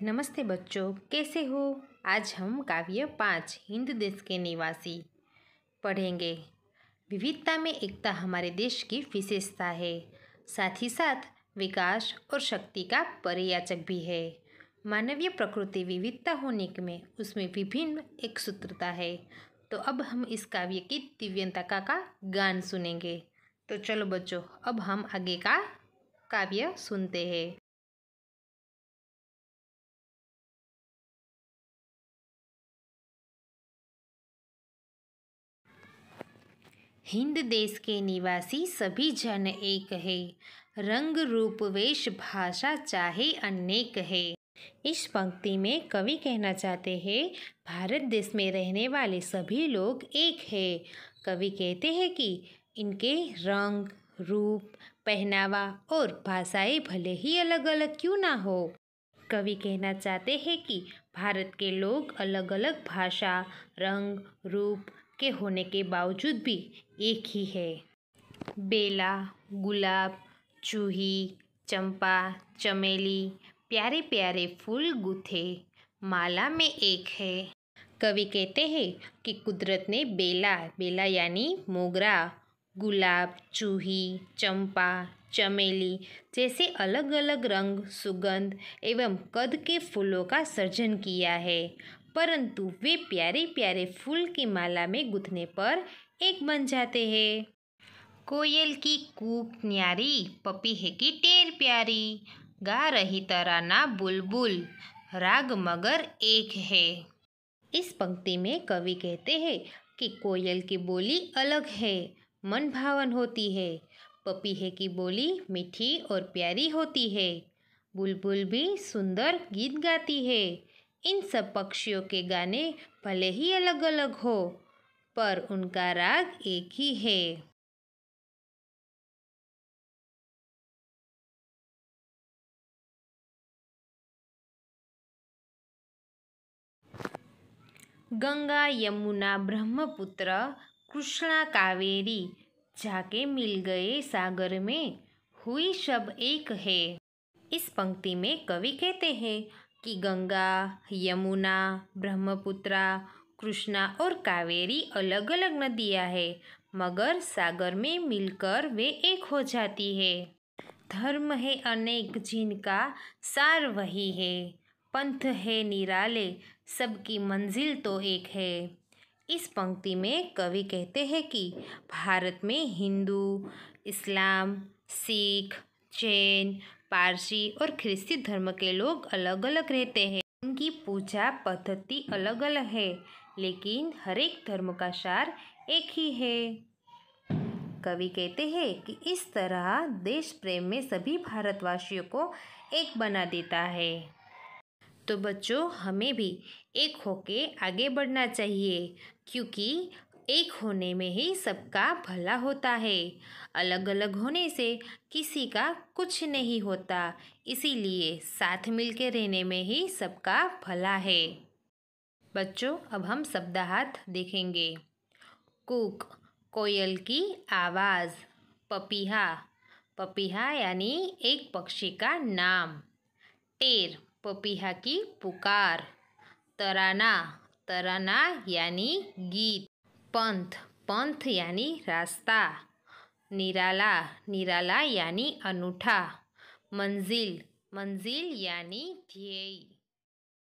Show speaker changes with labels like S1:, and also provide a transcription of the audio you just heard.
S1: नमस्ते बच्चों, कैसे हो। आज हम काव्य 5 हिंद देश के निवासी पढ़ेंगे। विविधता में एकता हमारे देश की विशेषता है, साथ ही साथ विकास और शक्ति का परिचायक भी है। मानवीय प्रकृति विविधता होने में उसमें विभिन्न एक सूत्रता है। तो अब हम इस काव्य की दिव्यता का गान सुनेंगे। तो चलो बच्चों, अब हम आगे का काव्य सुनते हैं। हिंद देश के निवासी सभी जन एक है, रंग रूप वेश भाषा चाहे अनेक है। इस पंक्ति में कवि कहना चाहते हैं, भारत देश में रहने वाले सभी लोग एक है। कवि कहते हैं कि इनके रंग, रूप, पहनावा और भाषाएं भले ही अलग अलग क्यों ना हो। कवि कहना चाहते हैं कि भारत के लोग अलग अलग भाषा, रंग, रूप के होने के बावजूद भी एक ही है। बेला, गुलाब, जूही, चंपा, चमेली प्यारे प्यारे फूल गुथे माला में एक है। कवि कहते हैं कि कुदरत ने बेला यानी मोगरा, गुलाब, जूही, चंपा, चमेली जैसे अलग अलग रंग, सुगंध एवं कद के फूलों का सर्जन किया है, परंतु वे प्यारे प्यारे फूल की माला में गुथने पर एक बन जाते हैं। कोयल की कूक न्यारी, पपीहे की टेर प्यारी, गा रही तराना बुलबुल, राग मगर एक है। इस पंक्ति में कवि कहते हैं कि कोयल की बोली अलग है, मन भावन होती है। पपीहे की बोली मीठी और प्यारी होती है। बुलबुल भी सुंदर गीत गाती है। इन सब पक्षियों के गाने भले ही अलग अलग हो, पर उनका राग एक ही है। गंगा यमुना ब्रह्मपुत्र कृष्णा कावेरी, जाके मिल गए सागर में, हुई सब एक है। इस पंक्ति में कवि कहते हैं कि गंगा, यमुना, ब्रह्मपुत्रा, कृष्णा और कावेरी अलग अलग नदियाँ हैं, मगर सागर में मिलकर वे एक हो जाती है। धर्म है अनेक जिनका सार वही है, पंथ है निराले सबकी मंजिल तो एक है। इस पंक्ति में कवि कहते हैं कि भारत में हिंदू, इस्लाम, सिख, जैन, पारसी और ख्रिस्ती धर्म के लोग अलग अलग रहते हैं। उनकी पूजा पद्धति अलग अलग है, लेकिन हर एक धर्म का सार एक ही है। कवि कहते हैं कि इस तरह देश प्रेम में सभी भारतवासियों को एक बना देता है। तो बच्चों, हमें भी एक होके आगे बढ़ना चाहिए, क्योंकि एक होने में ही सबका भला होता है। अलग अलग होने से किसी का कुछ नहीं होता, इसीलिए साथ मिलके रहने में ही सबका भला है। बच्चों, अब हम शब्दार्थ देखेंगे। कूक, कोयल की आवाज़। पपीहा, पपीहा यानी एक पक्षी का नाम। टेर, पपीहा की पुकार। तराना, तराना यानी गीत। पंथ, पंथ यानी रास्ता। निराला, निराला यानी अनूठा। मंजिल, मंजिल यानी ध्येय।